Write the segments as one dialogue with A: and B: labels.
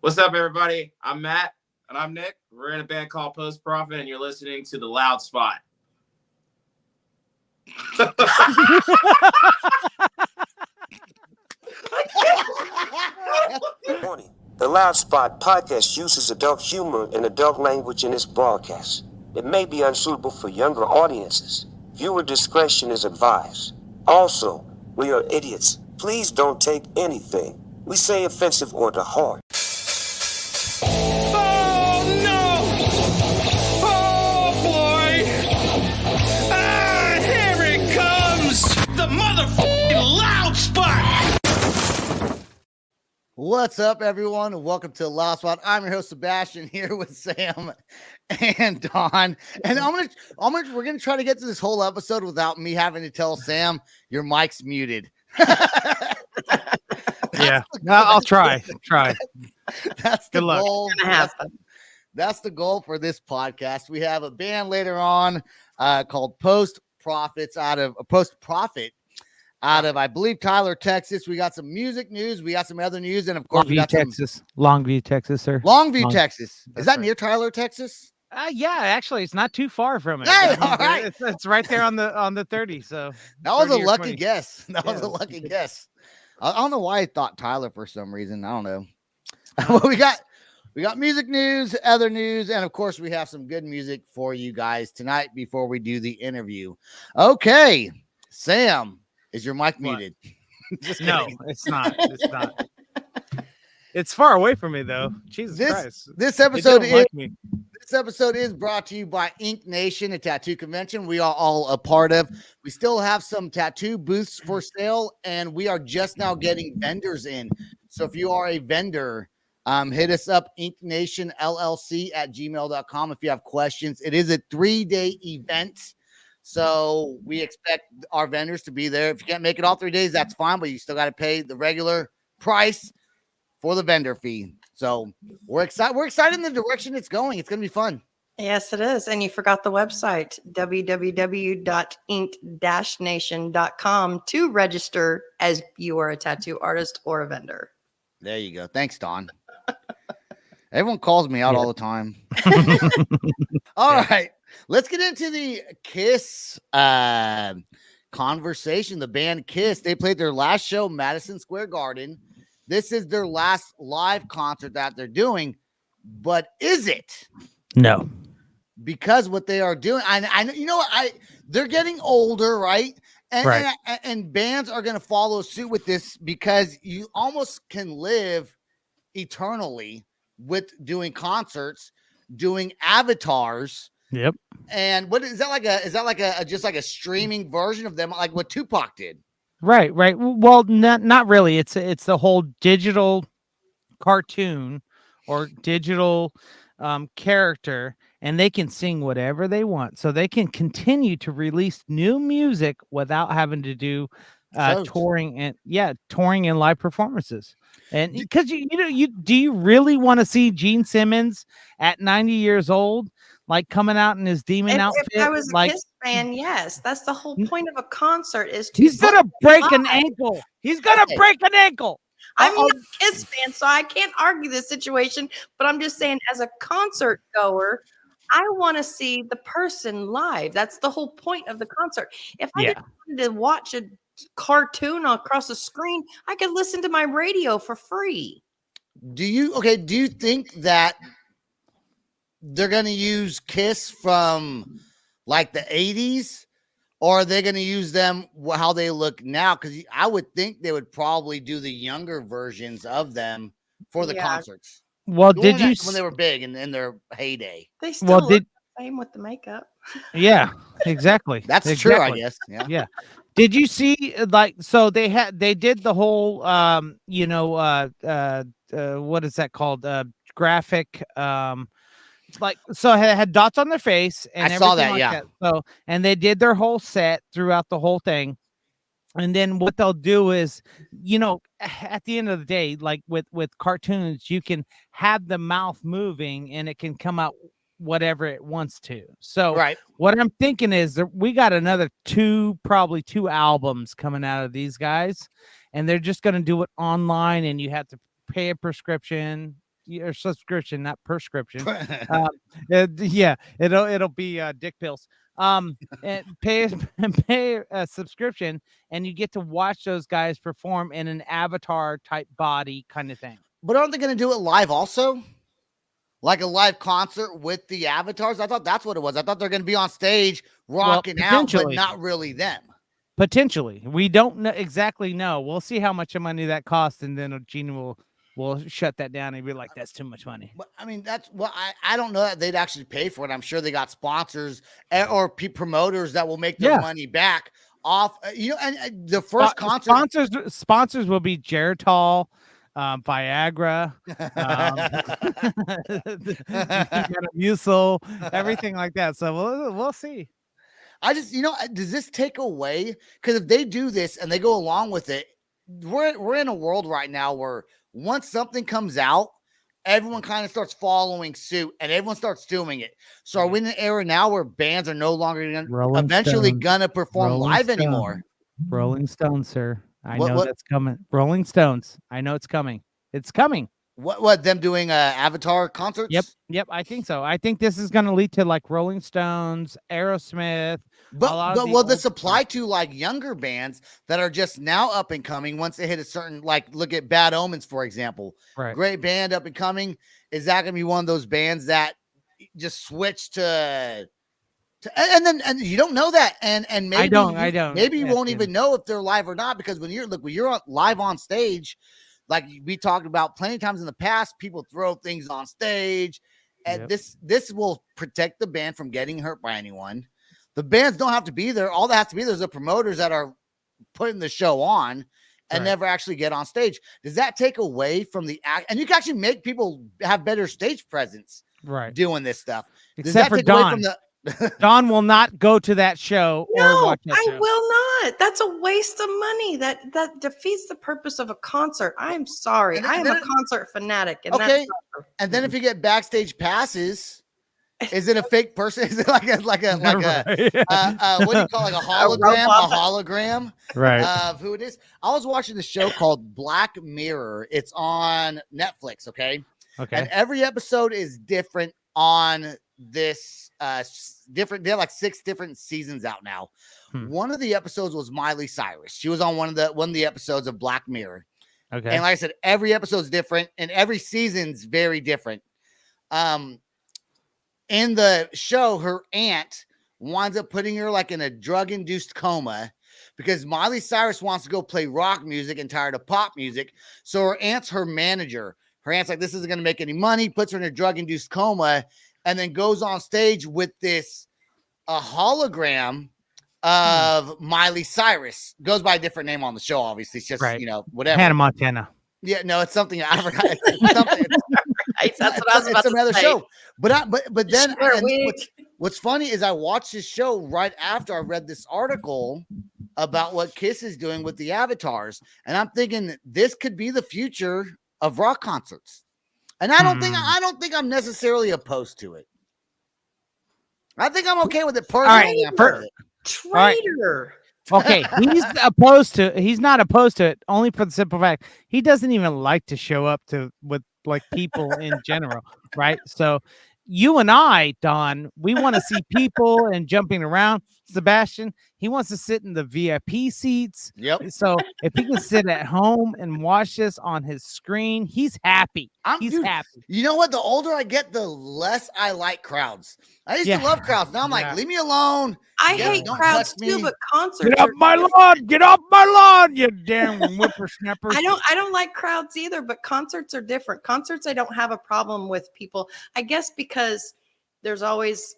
A: What's up, everybody? I'm Matt. And I'm Nick. We're in a band called Post Profit, and you're listening to The Loud Spot.
B: Warning. The Loud Spot podcast uses adult humor and adult language in its broadcast. It may be unsuitable for younger audiences. Viewer discretion is advised. Also, we are idiots. Please don't take anything we say offensive or to heart.
C: What's up, everyone, and welcome to Loud Spot. I'm your host Sebastian here with Sam and Don, and we're gonna try to get to this whole episode without me having to tell Sam your mic's muted.
D: I'll try.
C: That's the
D: Good luck.
C: goal. That's the goal for this podcast. We have a band later on called Post Profit out of, I believe, Tyler, Texas. We got some music news. We got some other news. And, of course, we got
D: Longview, Texas, sir.
C: Longview, Texas. Is that near Tyler, Texas?
D: Yeah, actually, it's not too far from it.
C: Hey, all right.
D: It's right there on the 30. So
C: that was a lucky guess. That was a lucky guess. I don't know why I thought Tyler for some reason. I don't know. Well, we got music news, other news, and, of course, we have some good music for you guys tonight before we do the interview. Okay, Sam. Is your mic muted?
D: No, it's not. It's not. It's far away from me, though. Jesus Christ.
C: This episode is brought to you by Ink Nation, a tattoo convention we are all a part of. We still have some tattoo booths for sale, and we are just now getting vendors in. So if you are a vendor, hit us up, inknationllc@gmail.com if you have questions. It is a 3-day event. So we expect our vendors to be there. If you can't make it all 3 days, that's fine, but you still got to pay the regular price for the vendor fee. So we're excited. We're excited in the direction it's going. It's going to be fun.
E: Yes, it is. And you forgot the website, www.ink-nation.com, to register as you are a tattoo artist or a vendor.
C: There you go. Thanks, Don. Everyone calls me out all the time. All right. Let's get into the Kiss conversation. The band Kiss, they played their last show, Madison Square Garden. This is their last live concert that they're doing. But is it?
D: No.
C: Because what they are doing, I you know what, they're getting older, right? And bands are going to follow suit with this because you almost can live eternally with doing concerts, doing avatars.
D: Yep.
C: And what is that like a just like a streaming version of them, like what Tupac did?
D: Right. Well, not really. It's the whole digital cartoon or digital character, and they can sing whatever they want. So they can continue to release new music without having to do touring and live performances. And because do you really want to see Gene Simmons at 90 years old? Like coming out in his demon outfit.
E: If I was a Kiss fan, yes, that's the whole point of a concert is to.
D: He's gonna break an ankle. He's gonna break an ankle.
E: I'm not a Kiss fan, so I can't argue this situation. But I'm just saying, as a concert goer, I want to see the person live. That's the whole point of the concert. If I just wanted to watch a cartoon across the screen, I could listen to my radio for free.
C: Do you think that they're going to use Kiss from like the 80s, or are they going to use them how they look now? Because I would think they would probably do the younger versions of them for the concerts.
D: Well,
C: when they were big and in their heyday?
E: They still look the same with the makeup.
D: Yeah, exactly.
C: That's true, I guess. Yeah.
D: Did you see so they did the whole what is that called? Graphic so it had dots on their face and
C: I saw that,
D: that. So, and they did their whole set throughout the whole thing. And then what they'll do is, at the end of the day, like with cartoons, you can have the mouth moving and it can come out whatever it wants to. So what I'm thinking is that we got another probably two albums coming out of these guys, and they're just going to do it online, and you have to pay a prescription or subscription, not prescription. Yeah, it'll be dick pills. And pay pay a subscription, and you get to watch those guys perform in an avatar type body kind of thing.
C: But aren't they going to do it live also? Like a live concert with the avatars? I thought that's what it was. I thought they're going to be on stage rocking out, but not really them.
D: Potentially. We don't exactly know. We'll see how much money that costs, and then Gene will shut that down and be like, that's too much money.
C: But I mean, that's what I don't know that they'd actually pay for it. I'm sure they got sponsors or promoters that will make their money back off. And the first concert
D: sponsors will be Geritol, Viagra, Musil, everything like that. So we'll see.
C: I just, does this take away? Because if they do this and they go along with it, we're in a world right now where once something comes out, everyone kind of starts following suit and everyone starts doing it. So are we in an era now where bands are no longer eventually gonna perform live anymore?
D: Rolling Stones, sir. I know that's coming. Rolling Stones. I know it's coming. It's coming.
C: What them doing Avatar concerts?
D: Yep. I think so. I think this is going to lead to like Rolling Stones, Aerosmith.
C: But will the supply to like younger bands that are just now up and coming once they hit a certain, like look at Bad Omens, for example.
D: Right.
C: Great band up and coming. Is that going to be one of those bands that just switch to and you don't know that. And maybe
D: I don't.
C: Maybe you won't even know if they're live or not, because when you're live on stage, like we talked about plenty of times in the past, people throw things on stage, and this will protect the band from getting hurt by anyone. The bands don't have to be there. All that has to be there is the promoters that are putting the show on and never actually get on stage. Does that take away from the act? And you can actually make people have better stage presence, doing this stuff.
D: Except for Don. Don will not go to that show or watch that show.
E: I will not. That's a waste of money. That defeats the purpose of a concert. I'm sorry. I am a concert fanatic. And
C: and then if you get backstage passes, is it a fake person? Is it like a what do you call it? Like a hologram? Of who it is. I was watching the show called Black Mirror. It's on Netflix. Okay. And every episode is different on this different. They have like 6 different seasons out now. One of the episodes was Miley Cyrus. She was on one of the episodes of Black Mirror. And like I said, every episode's different and every season's very different. In the show, her aunt winds up putting her like in a drug-induced coma because Miley Cyrus wants to go play rock music and tired of pop music. So her aunt's her manager. Her aunt's like, this isn't going to make any money, puts her in a drug-induced coma, and then goes on stage with a hologram of Miley Cyrus. Goes by a different name on the show, obviously. It's just, whatever.
D: Hannah Montana.
C: Yeah, no, it's something I forgot. It's something.
E: That's what I was about to say. It's another show.
C: But then what's funny is I watched this show right after I read this article about what Kiss is doing with the avatars. And I'm thinking this could be the future of rock concerts. And I don't think I'm necessarily opposed to it. I think I'm okay with it personally.
E: Traitor.
D: Okay, he's not opposed to it only for the simple fact he doesn't even like to show up with like people in general, right? So you and I, Don, we want to see people and jumping around. Sebastian, he wants to sit in the VIP seats.
C: Yep.
D: So if he can sit at home and watch this on his screen, he's happy. He's happy.
C: You know what? The older I get, the less I like crowds. I used to love crowds. Now I'm like, leave me alone.
E: I hate crowds too, but concerts.
D: Get off my lawn! Get off my lawn! You damn whippersnappers.
E: I don't like crowds either, but concerts are different. Concerts, I don't have a problem with people. I guess because there's always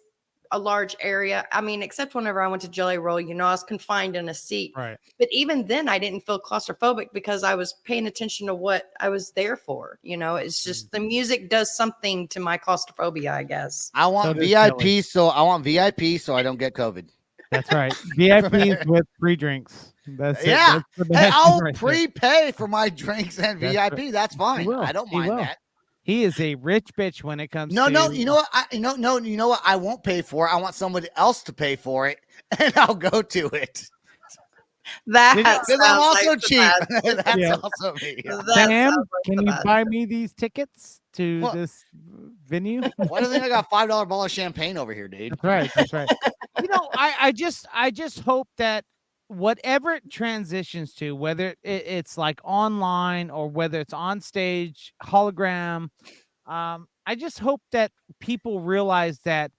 E: a large area. I mean, except whenever I went to Jelly Roll, I was confined in a seat.
D: Right.
E: But even then, I didn't feel claustrophobic because I was paying attention to what I was there for. It's just the music does something to my claustrophobia, I guess.
C: I want VIP, so I don't get COVID.
D: That's right. VIPs with free drinks. That's it.
C: Yeah.
D: That's
C: I'll prepay for my drinks and VIP. That's fine. I don't mind that.
D: He is a rich bitch when it comes
C: to...
D: No,
C: you know what? You know what? I won't pay for it. I want somebody else to pay for it, and I'll go to it.
E: Because
C: I'm also cheap. That's also me.
D: Sam, can you buy me these tickets to
C: What?
D: this venue.
C: Why do you think I got $5 bottle of champagne over here, dude?
D: That's right. That's right. You know, I just hope that whatever it transitions to, whether it's like online or whether it's on stage, hologram, I just hope that people realize that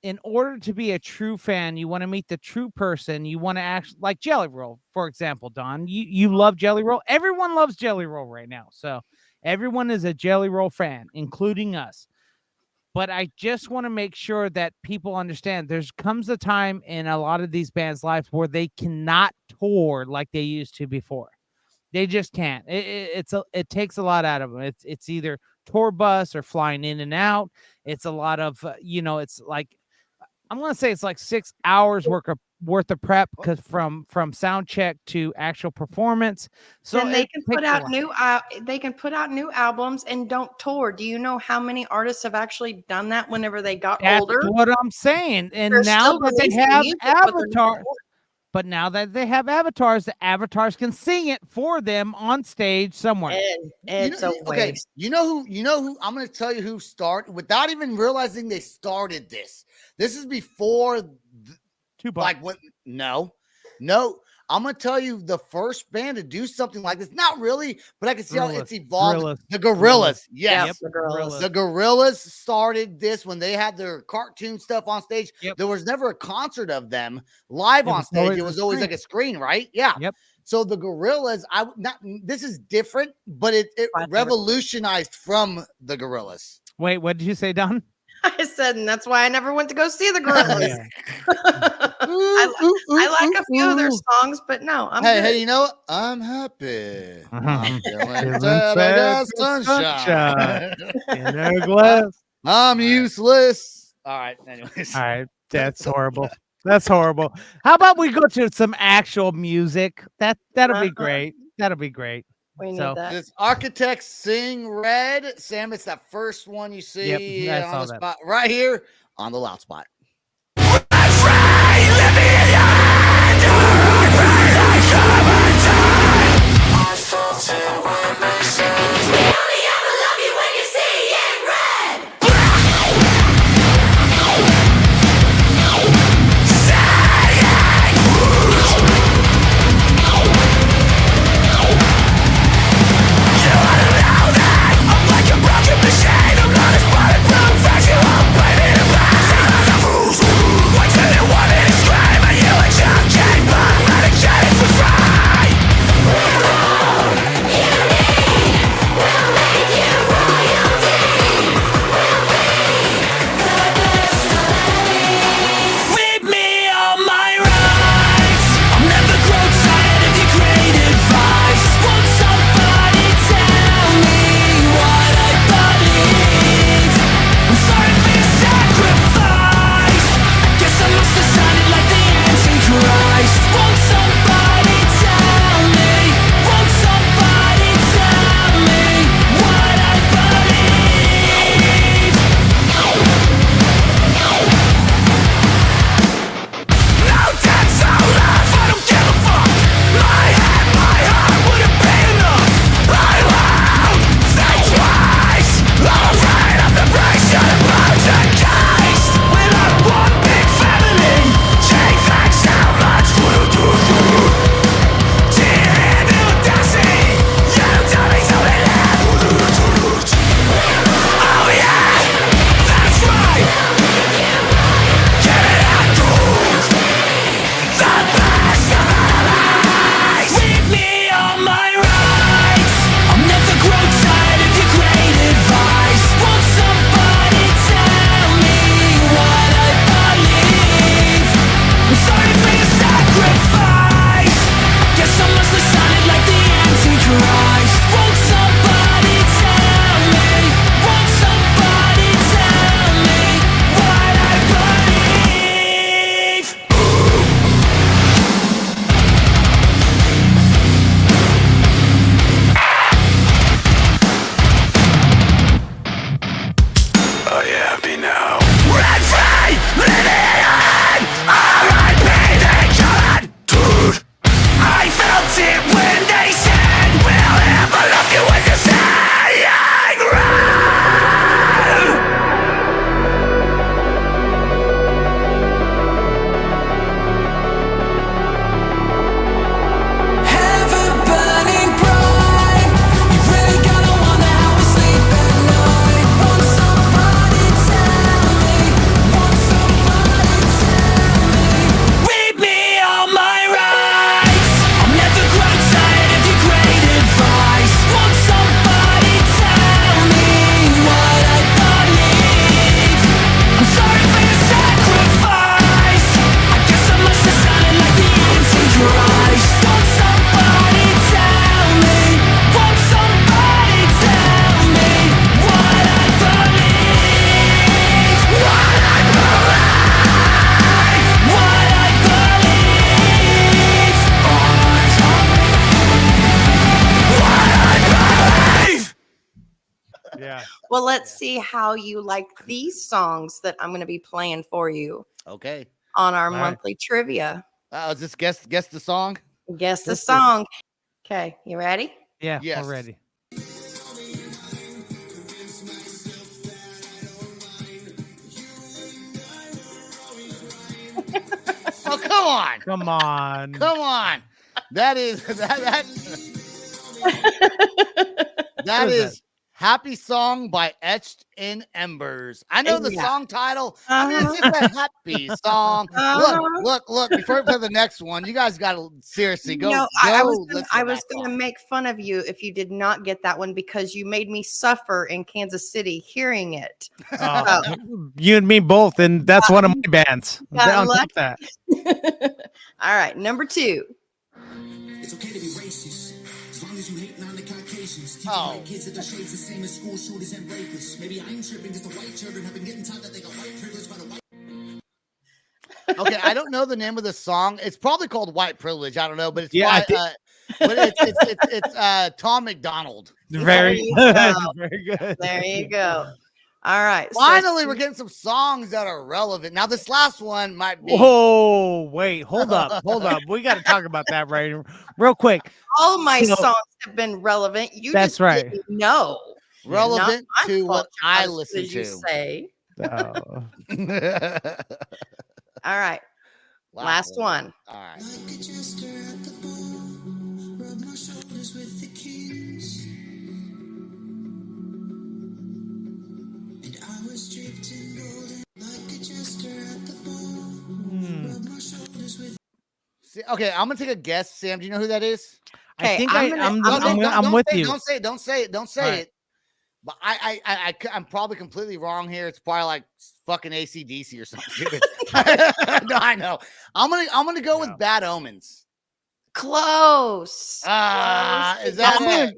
D: in order to be a true fan, you want to meet the true person. You want to act like Jelly Roll, for example, Don. You love Jelly Roll. Everyone loves Jelly Roll right now. So everyone is a Jelly Roll fan, including us. But I just want to make sure that people understand there's comes a time in a lot of these bands' lives where they cannot tour like they used to before. They just can't. It takes a lot out of them. It's either tour bus or flying in and out. It's a lot of it's like I'm gonna say it's like 6 hours worth of prep because from sound check to actual performance. So
E: then they
D: it
E: can
D: takes
E: put
D: a
E: out
D: lot.
E: they can put out new albums and don't tour. Do you know how many artists have actually done that whenever they got
D: That's
E: older?
D: what I'm saying. And
E: They're
D: now
E: still
D: that they
E: releasing
D: have
E: music, but they're not
D: Avatar,
E: touring.
D: but now that they have avatars, the avatars can sing it for them on stage somewhere.
E: It's a waste.
C: You know who I'm going to tell you who started without even realizing they started this. This is before
D: Tupac.
C: No, I'm going to tell you the first band to do something like this. Not really, but I can see how it's evolved. The Gorillas. Yes.
E: Yep, the Gorillas.
C: The Gorillas started this when they had their cartoon stuff on stage.
D: Yep.
C: There was never a concert of them live on stage. It was always like a screen, right? Yeah.
D: Yep.
C: So the Gorillas, this is different, but it revolutionized from the Gorillas.
D: Wait, what did you say, Don?
E: I said, and that's why I never went to go see the Gorillas. I like a few of their songs, but no, I'm good.
C: Hey, you know what? I'm happy. I'm feeling
D: Feeling
C: sad. I got
D: sad,
C: sunshine.
D: In a glass.
C: I'm useless. All right. Anyways.
D: All right. That's horrible. That's horrible. How about we go to some actual music? That'll be great. That'll be great.
E: We need that.
C: This Architects Sing Red. Sam, it's that first one you see on the spot right here on the loud spot.
E: Well, let's see how you like these songs that I'm going to be playing for you
C: Okay.
E: on our
D: All right.
E: monthly trivia.
C: Just guess the song.
E: Guess the
D: This is-
E: song. Okay, you ready?
D: Yeah,
C: Yes.
D: we're ready.
C: Oh, come on.
D: Come on.
C: Come on. That is that
D: What is
C: is Happy Song by Etched in Embers. I know the
E: Yeah.
C: song title. I mean, it's
E: Uh-huh.
C: just a happy song. Look. Before we play the next one, you guys got to seriously go.
E: No, I was
C: listen
E: I
C: to
E: was
C: that
E: going to
C: song.
E: make fun of you if you did not get that one because you made me suffer in Kansas City hearing it.
D: Oh, you and me both, and that's one of my bands.
E: got
D: Down
E: lucky.
D: with that.
E: All right, number 2.
F: It's okay to be racist, as long as you hate on the Caucasians. Teaching
C: Oh.
F: white kids that their shades the same as school shooters and rapists. Maybe I'm tripping because the white children have been getting taught that they got white privilege by the white.
C: Okay, I don't know the name of the song. It's probably called White Privilege. I don't know, but it's
D: Yeah,
C: by, but it's Tom McDonald.
D: Very
E: you
D: good.
E: go.
D: Very good.
E: There you go. All right. so-
C: Finally, we're getting some songs that are relevant. Now, this last one might be
D: Whoa, wait, hold up. We got to talk about that real quick.
E: all of my
D: You know-
E: songs have been relevant. You
D: That's
E: just
D: right.
E: didn't know.
C: relevant
E: Not my
C: to
E: fault
C: what
E: you're
C: I
E: not as
C: listen
E: good as you
C: to.
E: say.
D: Oh.
E: All right. Last one.
C: All right.
F: Like a jester at the ball, rub my shoulders with the kings. And I was draped in golden, like a jester at the ball, rub my shoulders with.
C: See, okay, I'm gonna take a guess. Sam, do you know who that is?
D: I
E: Okay,
D: think
E: I'm
D: I'm
E: gonna-
D: I'm with
C: say,
D: you.
C: Don't say it. Don't say it. Don't say
D: All right.
C: it. But I'm probably completely wrong here. It's probably like fucking ACDC or something stupid. No, I know. I'm gonna go with Bad Omens.
E: Close.
C: Is
E: Close.
C: that
E: It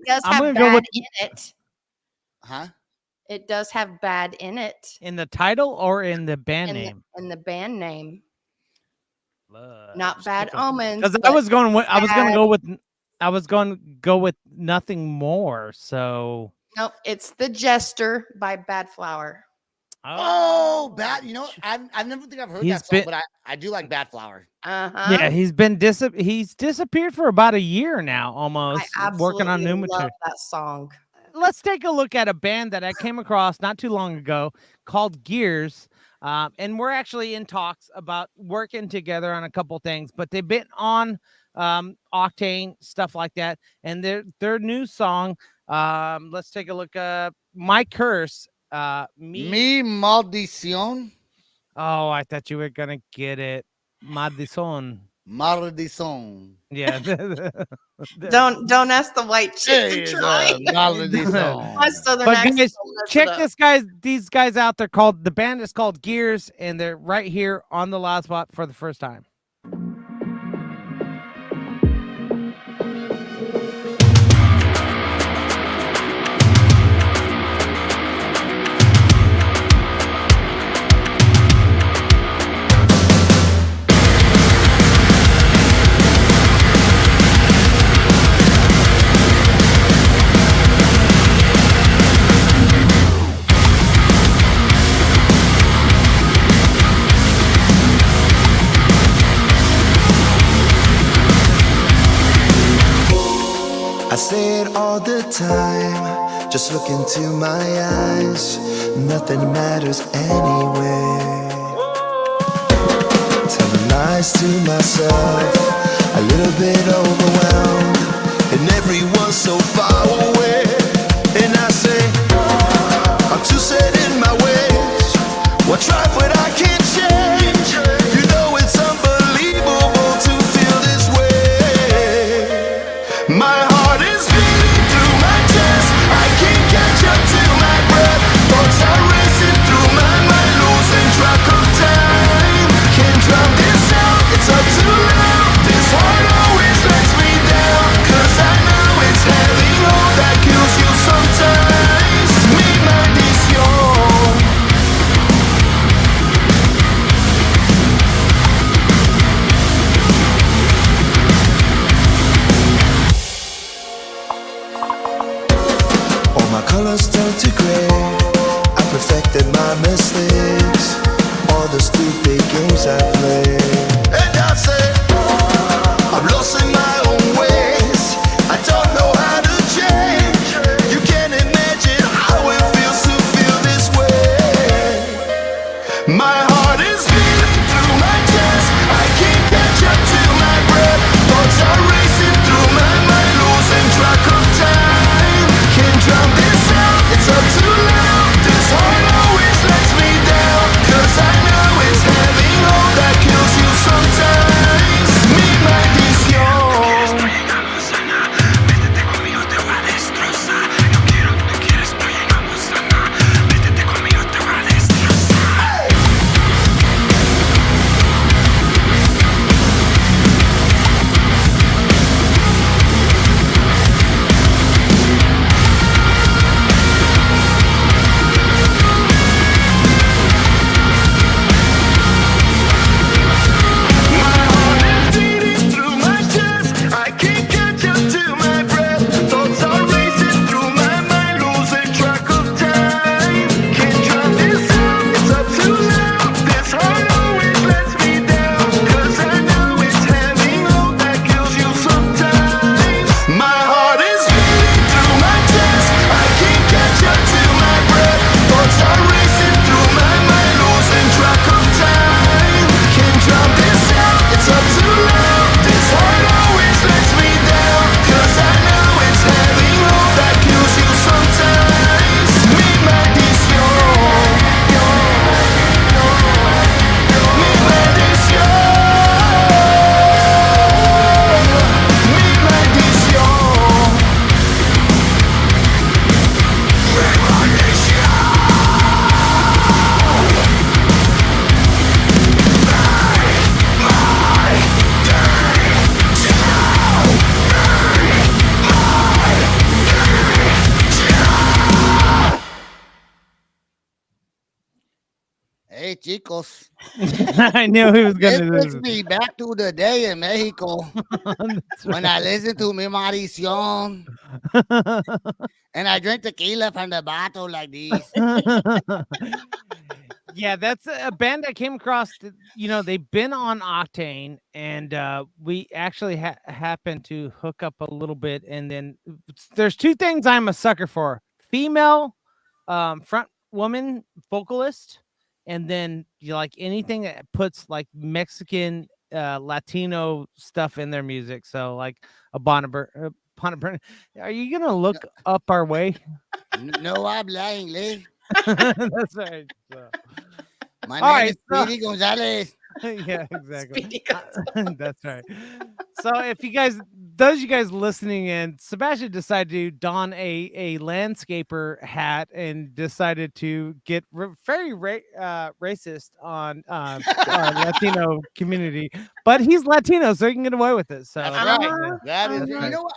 E: does
D: I'm
E: have
D: gonna go
E: bad
D: with-
E: in it.
C: Huh?
E: It does have bad in it.
D: In the title or in the band
E: In
D: name?
E: the band name. Not Bad
D: Because
E: Omens.
D: I
E: but
D: was going with, I was going
E: bad-
D: to go with nothing more. So
E: Nope, it's The Jester by Bad Flower.
C: Oh, Bad. You know, I never think I've heard
D: He's
C: that song,
D: been-
C: but I do like Bad Flower.
E: Uh-huh.
D: yeah, he's disappeared for about a year now, almost
E: I
D: working on new
E: absolutely love
D: material.
E: that song.
D: Let's take a look at a band that I came across not too long ago called Gears. And we're actually in talks about working together on a couple things, but they've been on Octane, stuff like that. And their new song, let's take a look. My Curse.
C: Mi maldición.
D: Oh, I thought you were gonna get it. Madison.
C: Maldición.
D: Yeah.
E: Don't ask the white chick
C: Hey,
E: to try.
C: maldición.
E: My southern
D: But
E: accent
D: guys,
E: will mess
D: check
E: it up.
D: these guys out. The band is called Gears, and they're right here on the Loud Spot for the first time.
G: I say it all the time, just look into my eyes, nothing matters anyway. Telling lies to myself, a little bit overwhelmed, and everyone's so far away. And I say, I'm too set in my ways, what try but I can't change. You know it's unbelievable to feel this way. My heart is beating through my chest, I can't catch up to my breath. Thoughts are racing through my mind, losing track of time. Can't drown this out, it's up to now. This heart always lets me down, 'cause I know it's having all that kills you sometimes. Mi maldición. my mistakes, all the stupid games I play. And I say, I'm lost in my own ways. I don't know how to change. You can't imagine how it feels to feel this way. My heart is beating through my chest. I can't catch up to my breath. Thoughts are racing through my mind, losing track of time. Can't drown this out, it's up too loud. This heart always lets me down, 'cause I know it's having all that kills you sometimes. Mi maldición.
C: Hey, chicos.
D: I knew he was
C: This
D: gonna
C: takes
D: do
C: me back to the day in Mexico
D: this.
C: when I listened to Mi Maldición and I drink tequila from the bottle like this.
D: Yeah, that's a band I came across. They've been on Octane, and we actually happened to hook up a little bit. And then there's two things I'm a sucker for: female front woman vocalist, and then you like anything that puts like Mexican Latino stuff in their music. So like a Bonnabur. Are you gonna look up our way?
C: No habla inglés.
D: That's right. So.
C: My
D: All
C: name
D: right,
C: is Speedy Gonzalez.
D: Yeah, exactly.
E: Speedy Gonzales.
D: That's right. So if those you guys listening in, Sebastian decided to don a landscaper hat and decided to get very racist on our Latino community, but he's Latino, so he can get away with it. So
C: That's
E: Uh-huh.
C: right. That is,
D: That's
C: you
D: right.
C: know what?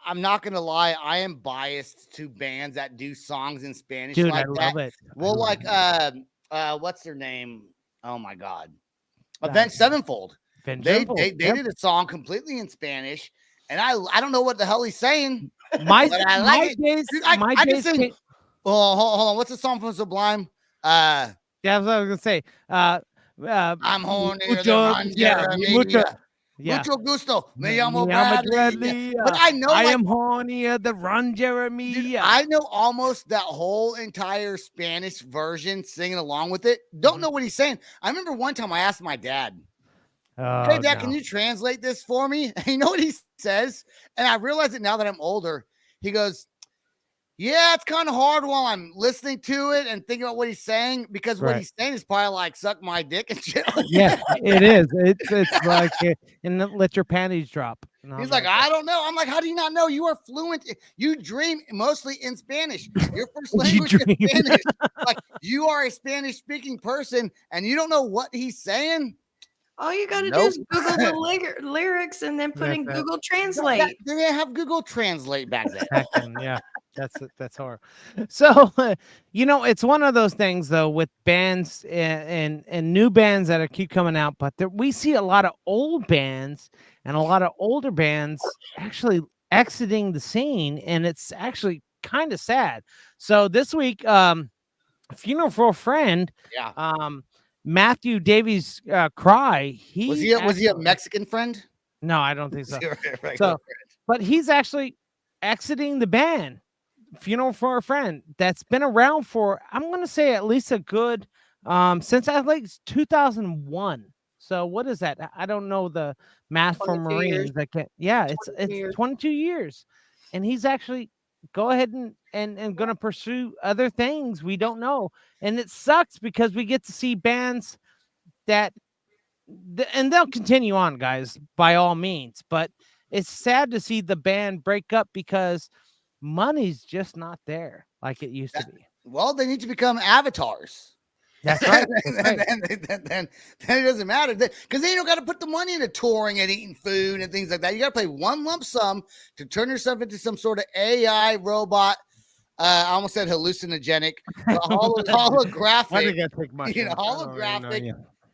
C: I'm not gonna lie. I am biased to bands that do songs in Spanish
D: Dude,
C: like
D: I
C: that.
D: love it.
C: Well, like what's their name? Oh my god, Avenged Sevenfold.
D: Avenged
C: They
D: Sevenfold,
C: they
D: yep.
C: did a song completely in Spanish, and I don't know what the hell he's saying,
D: My
C: but I like it.
D: days,
C: Dude,
D: my
C: I can
D: days
C: sing.
D: came-
C: Oh, hold on. What's the song from Sublime?
D: Yeah, that's what I was gonna say.
C: I'm horny.
D: Mucho, yeah.
C: Mucho gusto. Me
D: Me
C: llamo
D: llamo
C: Bradley. But I know,
D: I
C: like,
D: am hornier the Run Jeremy.
C: dude, I know almost that whole entire Spanish version singing along with it. Don't know what he's saying. I remember one time I asked my dad, "Hey, Dad, can you translate this for me?" And you know what he says? And I realize it now that I'm older. He goes, "Yeah, it's kind of hard while I'm listening to it and thinking about what he's saying, because what
D: Right.
C: he's saying is probably like suck my dick and shit." Like
D: Yeah,
C: that.
D: it is. It's like and then let your panties drop. And
C: He's
D: I'm
C: like, I don't know. I'm like, how do you not know? You are fluent. You dream mostly in Spanish. Your first
D: You
C: language
D: dream.
C: is Spanish. Like, you are a Spanish speaking person and you don't know what he's saying.
E: All you got to do
C: Nope.
E: is Google the lyrics and then put in
D: That's it.
E: Google Translate.
C: They didn't have Google Translate back then.
D: Back then, yeah, that's horrible. So it's one of those things though with bands and new bands that keep coming out, but we see a lot of old bands and a lot of older bands actually exiting the scene, and it's actually kind of sad. So this week, Funeral for a Friend.
C: Yeah.
D: Matthew Davies Cry.
C: Was he a Mexican friend?
D: No, I don't think
C: Was
D: so.
C: he a regular
D: So,
C: friend?
D: but he's actually exiting the band. Funeral for a Friend that's been around for, I'm going to say, at least a good since I like 2001. So what is that? I don't know the math for
E: 22 years.
D: Marines. I can't. Yeah, it's
E: 22 years.
D: 22 years, and he's actually go ahead and going to pursue other things we don't know, and it sucks because we get to see bands that and they'll continue on, guys, by all means, but it's sad to see the band break up because money's just not there like it used to be.
C: Well, they need to become avatars.
D: That's right. That's right.
C: then it doesn't matter because then you don't got to put the money into touring and eating food and things like that. You got to pay one lump sum to turn yourself into some sort of AI robot. I almost said hallucinogenic, holographic, holographic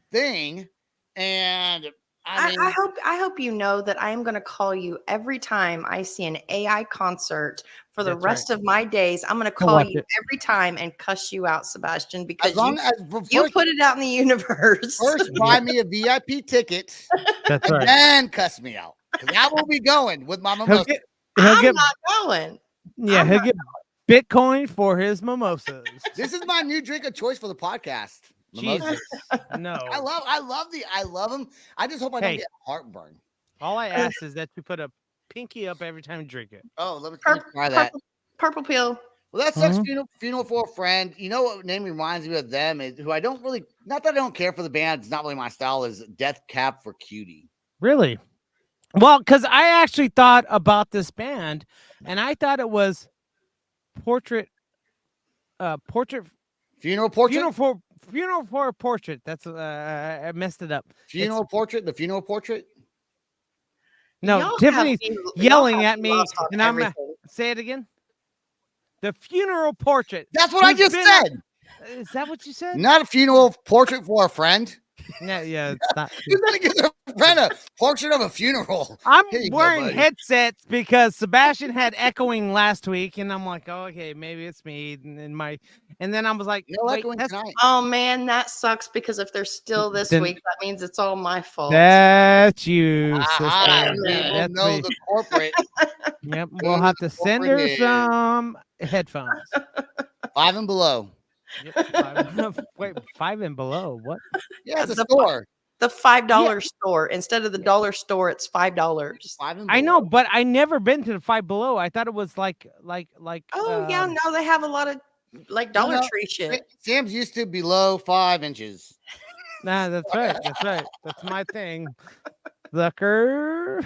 C: thing. And
E: I hope you know that I am going to call you every time I see an AI concert for the rest of my days. I'm going to call you every time and cuss you out, Sebastian, because you put it out in the universe.
C: First, buy me a VIP ticket.
D: That's right.
C: Then cuss me out. Because I will be going with my mimosa.
E: I'm not going.
D: Yeah, he'll get Bitcoin for his mimosas.
C: This is my new drink of choice for the podcast.
D: Jesus. No.
C: I love them. I just hope I don't get heartburn.
D: All I ask is that you put a pinky up every time you drink it.
C: Oh, let me try that.
E: Purple pill.
C: Well, that sucks. Funeral for a Friend. You know what name reminds me of them is who I don't really, not that I don't care for the band, it's not really my style, is Death Cab for Cutie.
D: Really? Well, because I actually thought about this band and I thought it was
C: Funeral Portrait?
D: Funeral for a Portrait. That's I messed it up.
C: Funeral Portrait? The Funeral Portrait?
D: No,
E: Y'all
D: Tiffany's yelling at me, and I'm
E: everything.
D: say it again. The Funeral Portrait.
C: That's what I just said.
D: Is that what you said?
C: Not a funeral portrait for a friend.
D: Yeah, it's not.
C: You gotta give a friend a portrait of a funeral.
D: I'm wearing headsets because Sebastian had echoing last week, and I'm like, oh, okay, maybe it's me. And then I was like, wait,
E: oh man, that sucks because if they're still this week, that means it's all my fault.
D: That's you.
C: That's know the corporate.
D: Yep, we'll have to send her some headphones.
C: 5 and below.
D: Yep, wait, 5 and below. What?
C: Yeah, it's a store.
E: The $5 store. Instead of the dollar store, it's $5.
D: I know, but I never been to the Five Below. I thought it was like.
E: Oh yeah, no, they have a lot of like Dollar Tree shit.
C: Sam's used to below 5 inches.
D: Nah, that's right. That's right. That's my thing. Zucker.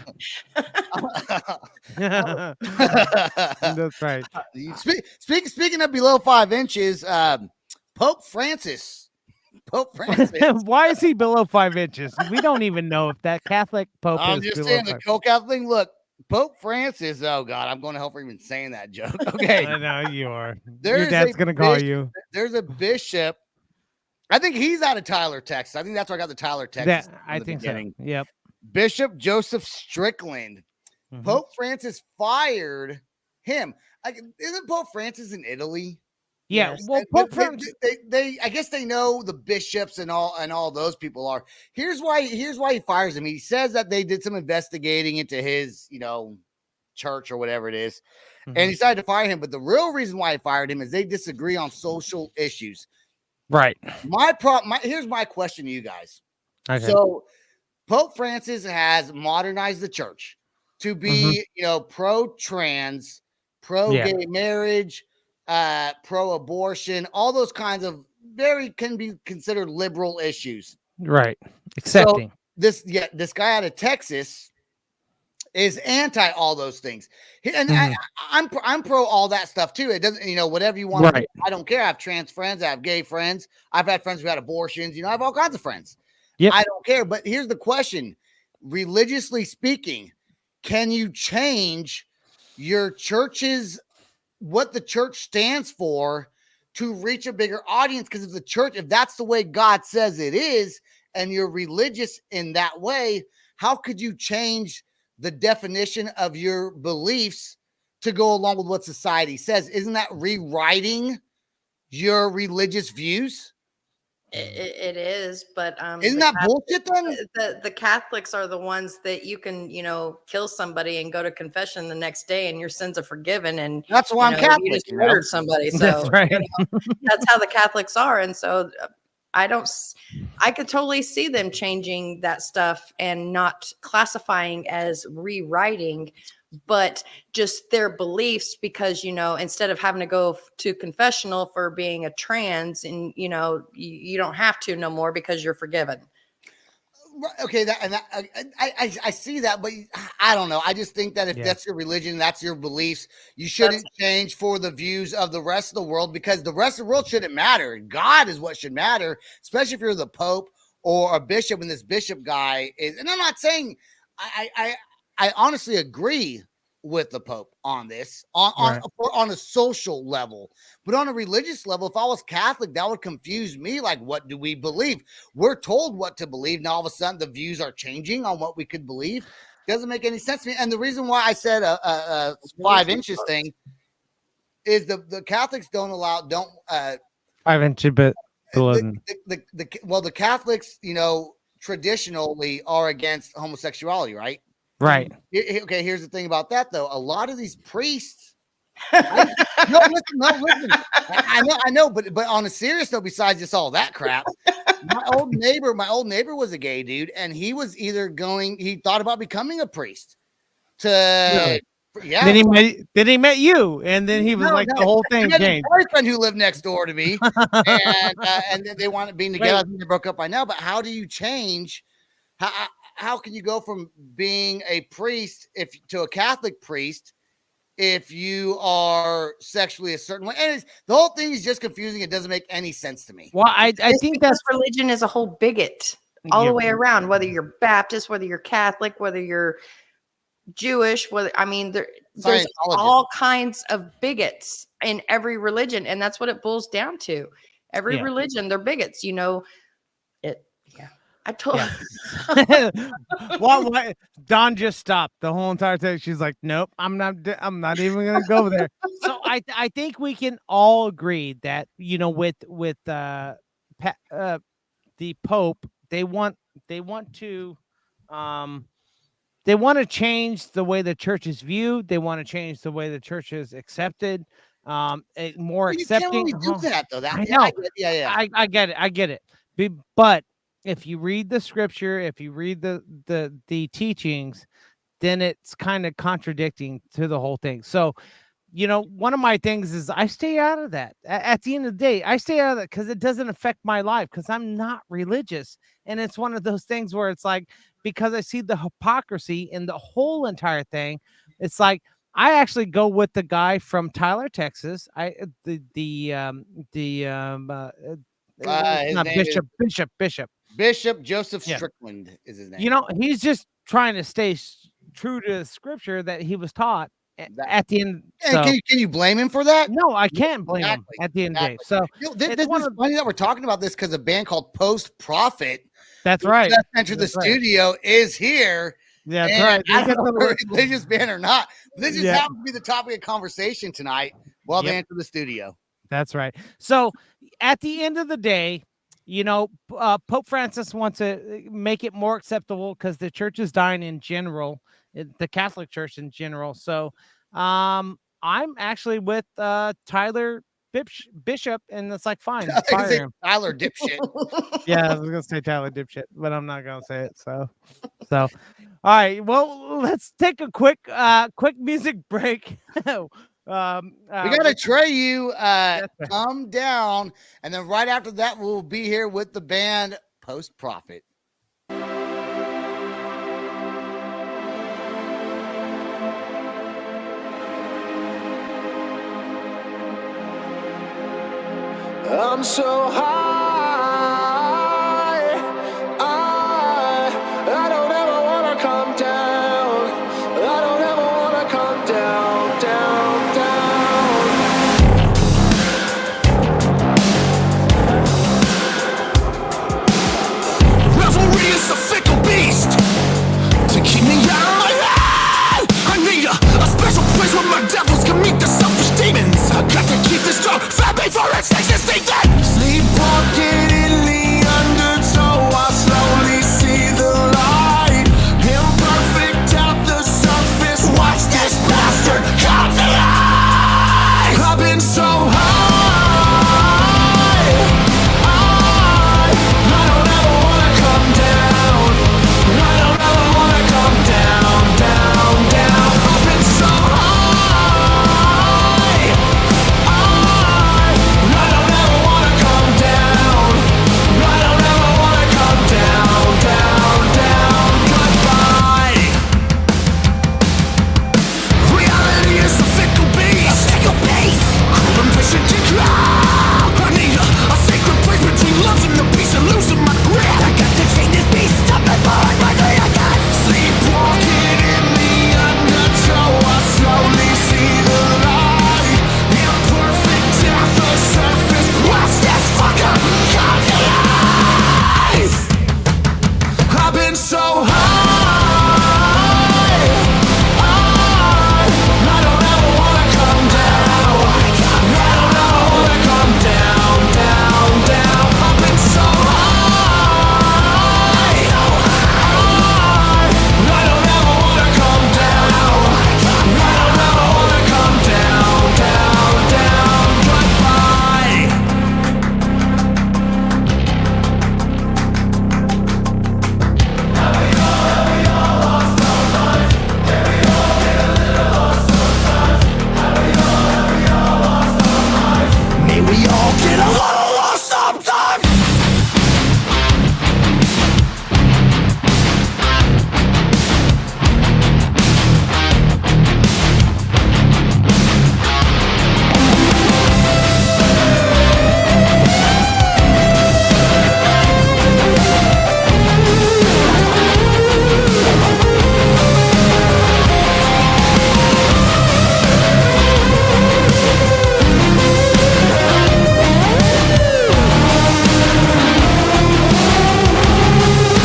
D: That's right.
C: Speaking of below 5 inches, Pope Francis.
D: Why is he below 5 inches? We don't even know if that Catholic Pope
C: I'm
D: is
C: just
D: below
C: saying
D: 5.
C: the co-Catholic thing. Look, Pope Francis. Oh God, I'm going to help for even saying that joke. Okay,
D: I know you are. Your dad's going to call you.
C: There's a bishop. I think he's out of Tyler, Texas. I think that's where I got the Tyler, Texas.
D: I think so. Yep.
C: Bishop Joseph Strickland.
D: Mm-hmm.
C: Pope Francis fired him. Isn't Pope Francis in Italy?
D: Yeah.
C: Yes.
D: Well, Pope Francis.
C: They I guess they know the bishops and all those people are. Here's why he fires him. He says that they did some investigating into his, church or whatever it is, and he decided to fire him. But the real reason why he fired him is they disagree on social issues.
D: Right.
C: Here's my question to you guys.
D: Okay.
C: So Pope Francis has modernized the church to be, pro-trans, pro-gay marriage, pro-abortion, all those kinds of can be considered liberal issues.
D: Right. Accepting.
C: So this guy out of Texas is anti all those things. And I'm pro all that stuff too. It doesn't, whatever you want.
D: Right.
C: I don't care. I have trans friends. I have gay friends. I've had friends who had abortions. I have all kinds of friends.
D: Yep.
C: I don't care. But here's the question. Religiously speaking, can you change your church's, what the church stands for to reach a bigger audience? Because if that's the way God says it is, and you're religious in that way, how could you change the definition of your beliefs to go along with what society says? Isn't that rewriting your religious views?
E: It is, but
C: Isn't that bullshit then?
E: the Catholics are the ones that you can, kill somebody and go to confession the next day and your sins are forgiven, and
C: That's why I'm
E: you
C: Catholic.
E: just murdered somebody. So
D: That's right.
E: that's how the Catholics are. And so I could totally see them changing that stuff and not classifying as rewriting, but just their beliefs, because instead of having to go to confessional for being a trans, and you don't have to no more because you're forgiven.
C: Okay, I see that, but I don't know. I just think that if that's your religion, that's your beliefs, you shouldn't change for the views of the rest of the world, because the rest of the world shouldn't matter. God is what should matter, especially if you're the Pope or a bishop. And this bishop guy is, and I'm not saying I honestly agree with the Pope on this, on a social level, but on a religious level, if I was Catholic, that would confuse me. Like, what do we believe? We're told what to believe. Now all of a sudden the views are changing on what we could believe. Doesn't make any sense to me. And the reason why I said a 5 inches thing is the Catholics don't
D: 5 inches, but
C: the Catholics, traditionally are against homosexuality, right?
D: Right.
C: Okay, here's the thing about that, though. A lot of these priests, no, listen. I know, but on a serious note, besides just all that crap, my old neighbor was a gay dude, and he was he thought about becoming a priest.
D: Then he met you, and then he was the whole thing
C: he had
D: changed.
C: a boyfriend who lived next door to me, and they wanted being together. I think they broke up by now. But how do you change? How can you go from being a priest to a Catholic priest if you are sexually a certain way? And the whole thing is just confusing. It doesn't make any sense to me.
D: Well, I think that's
E: religion is a whole bigot all the way around, whether you're Baptist, whether you're Catholic, whether you're Jewish, there's all kinds of bigots in every religion, and that's what it boils down to. Every religion, they're bigots. I told.
D: Yeah. Well, Dawn just stopped the whole entire time. She's like, "Nope, I'm not even gonna go there." So I think we can all agree that with the Pope, they want to change the way the church is viewed. They want to change the way the church is accepted. More accepting.
C: You can't really do that, though.
D: I know. I get it. But if you read the scripture, if you read the teachings, then it's kind of contradicting to the whole thing. So, one of my things is I stay out of that. At the end of the day, I stay out of that because it doesn't affect my life, because I'm not religious. And it's one of those things where it's like, because I see the hypocrisy in the whole entire thing, it's like I actually go with the guy from Tyler, Texas.
C: Bishop Joseph Strickland is his name.
D: He's just trying to stay true to the scripture that he was taught at the end. So,
C: can you blame him for that?
D: No, I can't blame him at the end of the day. So
C: this is funny that we're talking about this, because a band called Post Prophet,
D: that's right,
C: entered the studio, is here.
D: Yeah, that's right.
C: I don't know if they're a religious band or not. This just happens to be the topic of conversation tonight while they enter the studio.
D: That's right. So at the end of the day, Pope Francis wants to make it more acceptable because the church is dying in general, the Catholic Church in general. So I'm actually with Tyler Bishop, and it's like, fine, fire him.
C: Tyler Dipshit.
D: Yeah, I was gonna say Tyler Dipshit, but I'm not gonna say it. So all right. Well, let's take a quick music break. We
C: got to Trey You Come Down, and then right after that we'll be here with the band Post Prophet.
G: I'm so high, I don't ever wanna come down. I don't ever wanna come down, down, down. Revelry is a fickle beast. To keep me out of my head, I need a special place where my devils can meet the selfish demons. I got to keep this drum fat before it takes its get a little lost sometimes.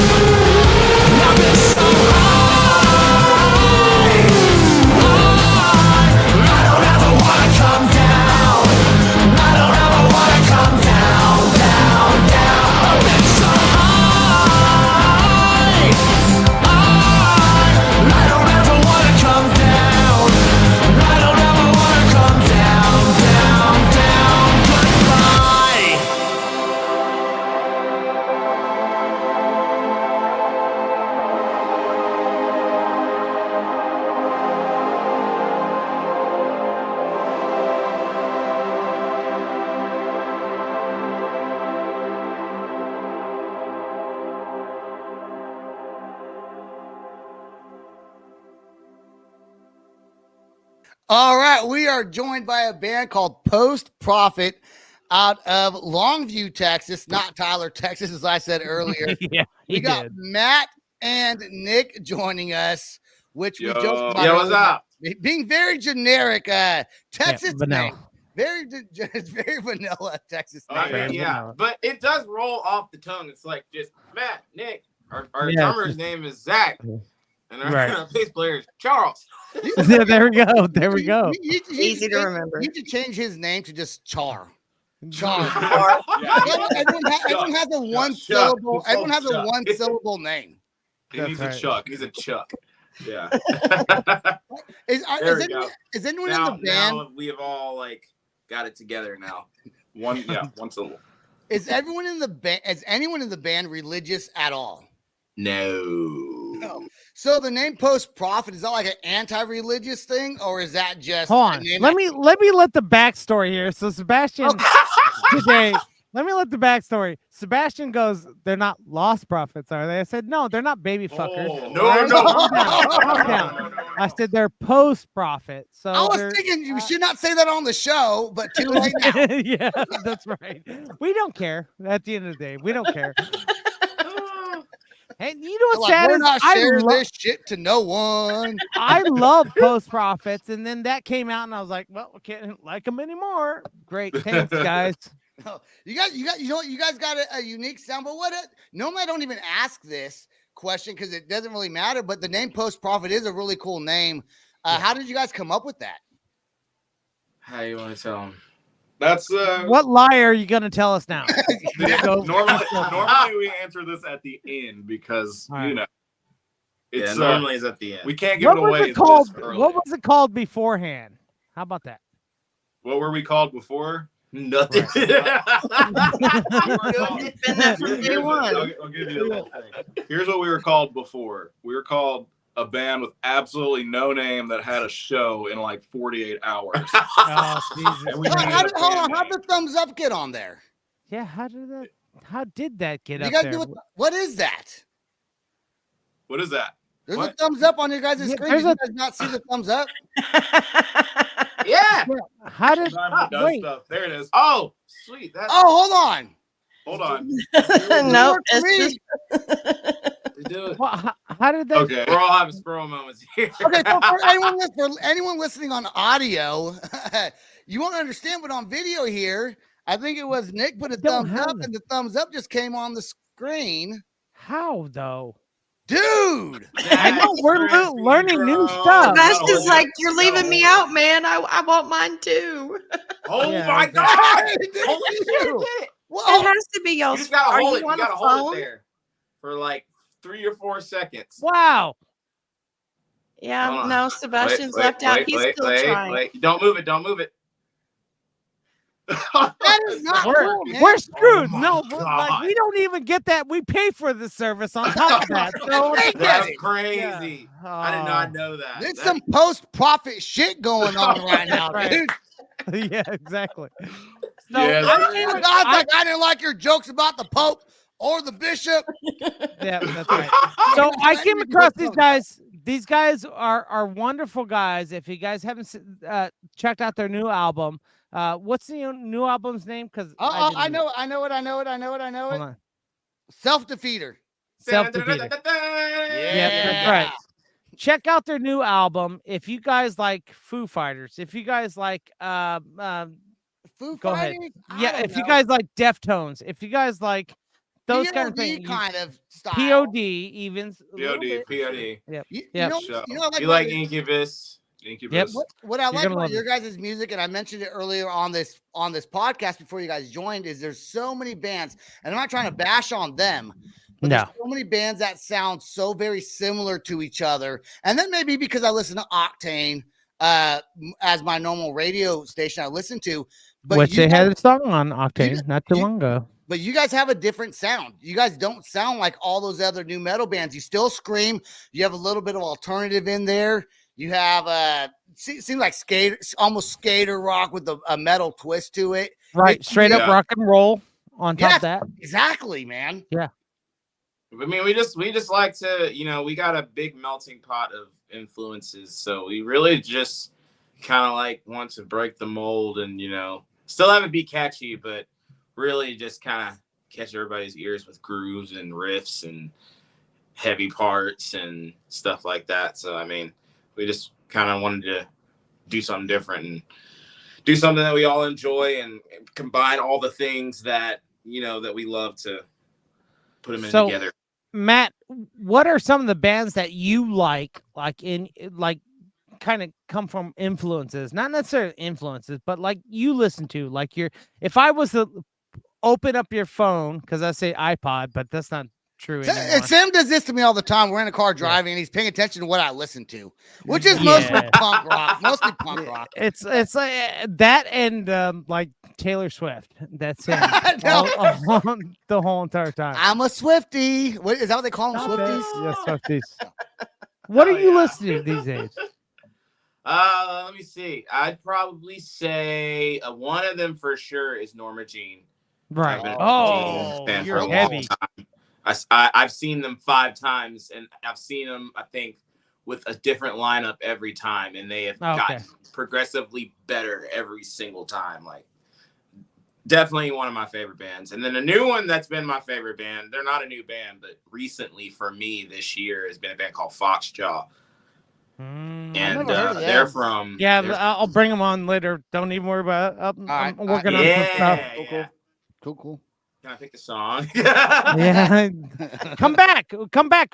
G: I've been so high, I don't ever wanna come down. I don't ever wanna come down, down, down. I've been so high, I don't ever wanna come down. I don't ever wanna come down, down, down. Goodbye.
C: All right, we are joined by a band called Post Profit out of Longview, Texas, not Tyler, Texas, as I said earlier.
D: Yeah,
C: We got Matt and Nick joining us, which we joked about
A: Yo, what's
C: earlier,
A: up?
C: being very generic. Texas
D: vanilla.
C: name, it's very vanilla Texas
A: Oh,
C: name.
A: yeah,
D: Very
A: yeah.
D: vanilla.
A: But it does roll off the tongue. It's like just Matt, Nick. Our
D: Yeah,
A: drummer's
D: it's
A: name is Zach, and our,
D: Right.
A: our bass player is Charles.
D: Yeah, there we go. There we go.
E: Easy to remember.
C: You should change his name to just Char.
A: Char.
C: Everyone has a one
A: Chuck.
C: syllable.
A: It's
C: Everyone has a
A: Chuck.
C: one syllable name.
A: He
D: That's
A: needs
D: right.
A: a Chuck. He's a Chuck. Yeah.
C: Is
A: There we go.
C: anyone in
A: now,
C: the band?
A: now we have all like got it together now.
H: One syllable.
C: Is everyone in the band? Is anyone in the band religious at all?
A: No.
C: So the name Post Profit, is that like an anti-religious thing, or is that just
D: Hold
C: a
D: on.
C: name
D: Let me let the backstory here. So Sebastian today. Let me let the backstory. Sebastian goes, they're not lost prophets, are they? I said, no, they're not baby fuckers.
A: Oh,
D: All
A: no,
D: right?
A: no.
D: Calm down. Calm
A: No,
D: down.
A: no, no, no.
D: I said they're post prophet. So
C: I was
D: they're-
C: thinking you should not say that on the show, but too late now.
D: yeah, that's right. We don't care. At the end of the day, we don't care. Hey, you know what's
C: Like,
D: sad
C: we're
D: is
C: not
D: I
C: sharing
D: love
C: this shit to no one.
D: I love post prophets, and then that came out, and I was like, well, we can't like them anymore. Great, thanks, guys.
C: You know what? You guys got a unique sound, but normally I don't even ask this question because it doesn't really matter. But the name Post Profit is a really cool name. How did you guys come up with that?
A: How you want to tell him?
H: That's
D: What lie are you gonna tell us now?
H: normally we answer this at the end because
D: All right.
H: you know
A: Yeah,
H: it's
A: normally it's at the end.
H: we can't give
D: What
H: it
D: was
H: away
D: it called?
H: this early.
D: What was it called beforehand? How about that?
H: What were we called before?
A: Nothing.
E: It's been that from day one.
H: I'll give you a little thing. Here's what we were called before. We were called a band with absolutely no name that had a show in like 48 hours.
D: Oh, Jesus.
H: And we
C: Hold
H: made
C: on,
H: it a
C: hold on.
H: band
C: How'd the
H: name.
C: thumbs up get on there?
D: Yeah, how did that get
C: You
D: up
C: guys
D: there?
C: do what is that?
H: What is that?
C: There's
H: What?
C: a thumbs up on your guys'
D: Yeah,
C: screen.
D: there's
C: Did you
D: a-
C: guys not see the thumbs up?
A: Yeah.
D: How did
H: Sometimes it does
D: wait?
H: stuff. There it is.
A: Oh, sweet. That's
C: Oh, hold on.
H: Hold on.
E: No,
C: Work for
E: it's
C: me.
E: just
A: do it.
D: How did that?
H: Okay.
A: We're all having squirrel moments here.
C: Okay, so for anyone listening on audio, you won't understand, but on video here, I think it was Nick put a
D: Don't
C: thumbs
D: have
C: up,
D: it.
C: and the thumbs up just came on the screen.
D: How though?
C: Dude,
D: I know we're learning new stuff.
E: Sebastian's like, you're leaving me out, man. I want mine too.
A: Oh
D: Yeah,
A: my
D: exactly.
A: God!
C: Did
A: Holy
C: you?
A: shit! It did it.
C: Whoa.
E: It has to be
A: You
E: y'all.
A: just gotta
E: Are
A: hold it.
E: you
A: You
E: on
A: gotta
E: a
A: hold
E: phone?
A: it there for like 3 or 4 seconds.
D: Wow.
E: Yeah,
A: Hold on.
E: no, Sebastian's left out. He's still trying.
A: Wait. Don't move it. Don't move it.
C: That is not cool, man.
D: We're screwed.
A: Oh my
D: No, like
A: God.
D: we don't even get that. We pay for the service on top of that. So
A: That's
C: Yeah.
A: crazy. I did not know that.
C: There's
A: That-
C: some post-profit shit going on right now,
D: Right.
C: dude.
D: yeah, exactly. So
H: Yes,
D: I
H: sir.
D: came,
C: God's like, I didn't like your jokes about the Pope or the bishop.
D: yeah, that's right. So I came across these guys. These guys are wonderful guys. If you guys haven't checked out their new album, what's the new album's name? Because
C: I know it.
D: on.
C: Self-defeater.
D: Self-defeated.
C: Yeah.
D: That's right. Check out their new album. If you guys like Foo Fighters, if you guys like
C: Foo
D: go ahead.
C: Fighters?
D: Yeah, if you guys like Deftones, if you guys like those kind of
C: POD
D: things,
C: kind of style.
D: POD even a little
H: POD,
D: bit.
H: POD.
D: Yep.
C: You
D: Yep.
C: know,
H: Show.
C: you know, I like
H: you
C: about
H: like
C: your-
H: Incubus? Incubus.
C: what I
D: You're
C: like
D: gonna
C: about
D: love
C: your
D: it.
C: guys' music, and I mentioned it earlier on this podcast before you guys joined, is there's so many bands, and I'm not trying to bash on them, but
D: No.
C: there's so many bands that sound so very similar to each other. And then maybe because I listen to Octane as my normal radio station I listen to, but
D: Which
C: you
D: they
C: guys,
D: had a song on Octane not too long ago.
C: but you guys have a different sound. You guys don't sound like all those other new metal bands. You still scream. You have a little bit of alternative in there. You have seems like almost skater rock with a metal twist to it.
D: Right, straight up
H: Yeah.
D: rock and roll on top
C: Yes.
D: of that.
C: Exactly, man.
A: I mean, we just like to, we got a big melting pot of influences, so we really just kind of like want to break the mold and still have it be catchy, but really just kind of catch everybody's ears with grooves and riffs and heavy parts and stuff like that. So I mean, we just kind of wanted to do something different and do something that we all enjoy and combine all the things that that we love to put them in together.
D: Matt, what are some of the bands that you like kind of come from influences, not necessarily influences, but like you listen to, like if I was to open up your phone, because I say iPod, but that's not true anymore.
C: Sam does this to me all the time. We're in a car driving, and he's paying attention to what I listen to, which is mostly punk rock. Mostly punk rock.
D: It's like that and like Taylor Swift. That's it.
C: No.
D: The whole entire time.
C: I'm a Swiftie. What is that? What they call them? Swifties?
D: Yes, Swifties. What are you listening to these days?
A: Let me see. I'd probably say one of them for sure is Norma Jean.
D: Right.
A: I've been a
D: Oh,
A: Jean fan
D: you're
A: for a long
D: heavy.
A: time. I've seen them 5 times, and I've seen them, I think, with a different lineup every time, and they have gotten progressively better every single time. Like, definitely one of my favorite bands. And then a new one that's been my favorite band. They're not a new band, but recently for me this year has been a band called Foxjaw. And they're from
D: I'll bring them on later. Don't even worry about it. I'm working on some stuff.
C: Cool.
A: Can I pick the song?
D: Yeah. Come back.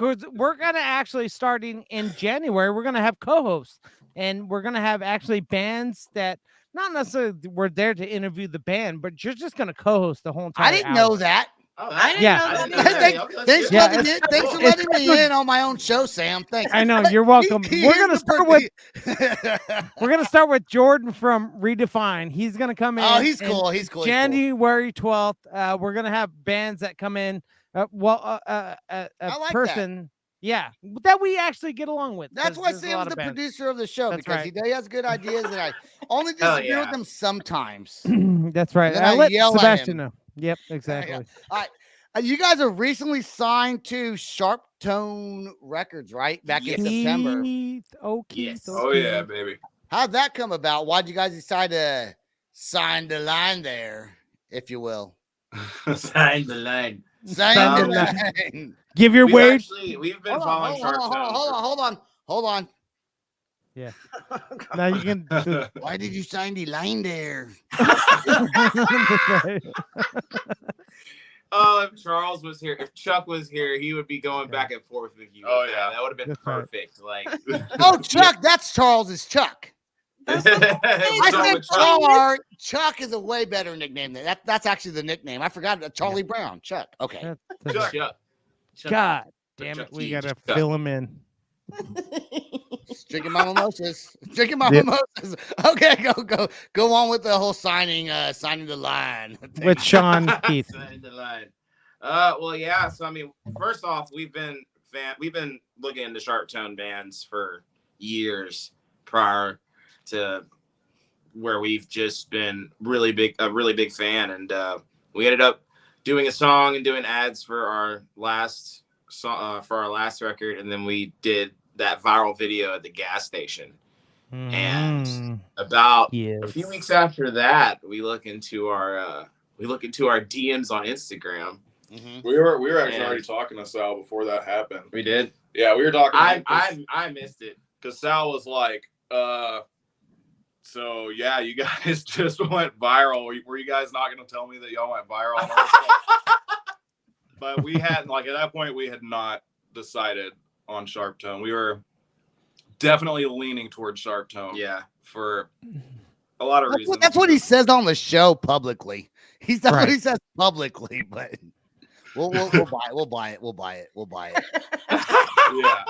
D: We're gonna actually starting in January. We're gonna have co-hosts, and we're gonna have actually bands that not necessarily we're there to interview the band, but you're just gonna co-host the whole entire.
C: I didn't know that.
A: Oh,
E: I didn't
D: Yeah.
E: know that.
C: Thanks for letting me in on my own show, Sam. Thanks.
D: I know, you're welcome. We're gonna start with
C: We're
D: We're gonna start with Jordan from Redefine. He's gonna come in.
C: Oh, he's
D: and
C: cool. He's cool.
D: January 12th. We're gonna have bands that come in. A
C: like
D: person, yeah, that we actually get along with.
C: That's
D: 'cause
C: why
D: there's a
C: Sam's
D: lot of
C: the
D: bands.
C: producer of the show,
D: That's
C: because
D: right.
C: he has good ideas, and I only
A: Hell
C: disagree
A: yeah.
C: with them sometimes.
D: That's right.
C: then
D: I
C: I
D: let
C: yell at
D: Sebastian
C: him.
D: know. Yep, exactly.
C: All right. You guys are recently signed to Sharp Tone Records, right? Back in September.
D: Keith,
A: Yes.
H: Oh yeah, baby.
C: How'd that come about? Why'd you guys decide to sign the line there, if you will?
A: Sign the line.
C: Sign the
A: Um,
C: line.
D: Give your weight.
A: We've been following Sharp Tone.
C: Hold on.
D: Now you can.
C: Why did you sign the line there?
A: Oh, if Charles was here, if Chuck was here, he would be going back and forth with you.
H: Oh,
A: with
H: yeah.
A: that would have been
D: That's right.
A: perfect. Like,
C: Oh, Chuck, that's Charles's Chuck. I said Char. Chuck is a way better nickname than that. That's actually the nickname. I forgot Charlie Brown. Chuck. Okay.
A: Chuck.
D: God damn
A: Chuck
D: it, we
A: E.
D: gotta
A: Chuck.
D: fill him in.
C: Drinking my mimosas.
D: Yep.
C: Mimosas. Okay, go on with the whole signing the line thing.
D: With Sean Keith.
A: Signing the line. Well, yeah. So I mean, first off, we've been looking into Sharp Tone bands for years prior to where we've just been a really big fan, and we ended up doing a song and doing ads for our last record, and then we did that viral video at the gas station. And about a few weeks after that, we look into our DMs on Instagram.
C: Mhm.
H: We were actually already talking to Sal before that happened.
A: We did.
H: Yeah, we were talking.
A: I missed it
H: because Sal was like, so yeah, you guys just went viral. Were you guys not going to tell me that y'all went viral? And all this stuff? But we hadn't, like, at that point, we had not decided on Sharp Tone. We were definitely leaning towards Sharp Tone.
A: Yeah,
H: for a lot of reasons.
C: That's what he says on the show publicly. That's what he says publicly, but we'll buy it.
H: Yeah.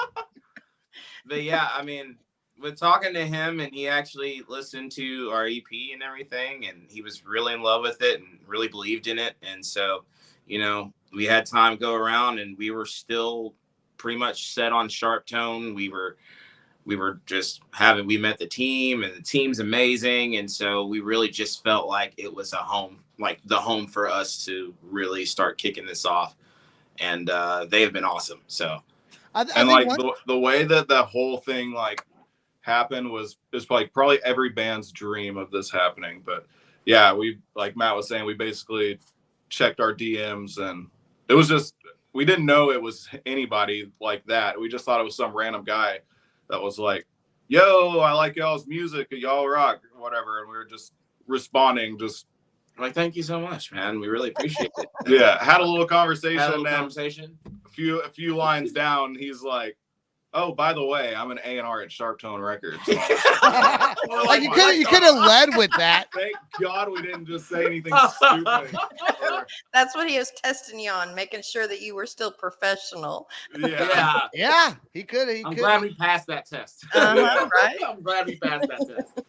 A: But yeah, I mean, with talking to him, and he actually listened to our EP and everything, and he was really in love with it and really believed in it. And so, you know, we had time to go around, and we were still pretty much set on Sharp Tone. We met the team, and the team's amazing. And so we really just felt like it was the home for us to really start kicking this off. And they have been awesome. So,
H: the way that whole thing like happened is like probably every band's dream of this happening. But yeah, we, like Matt was saying, we basically checked our DMs, and it was just, we didn't know it was anybody like that. We just thought it was some random guy that was like, yo, I like y'all's music, y'all rock, or whatever. And we were just responding, just
A: like, thank you so much, man. We really appreciate it.
H: Yeah, had a little conversation. A few lines down, he's like, oh, by the way, I'm an A&R at Sharp Tone Records.
C: Like, you could have led with that.
H: Thank God we didn't just say anything stupid.
E: That's what he was testing you on, making sure that you were still professional.
C: Yeah. He could.
A: I'm glad we passed that test.
E: Right?
A: I'm glad we passed that test.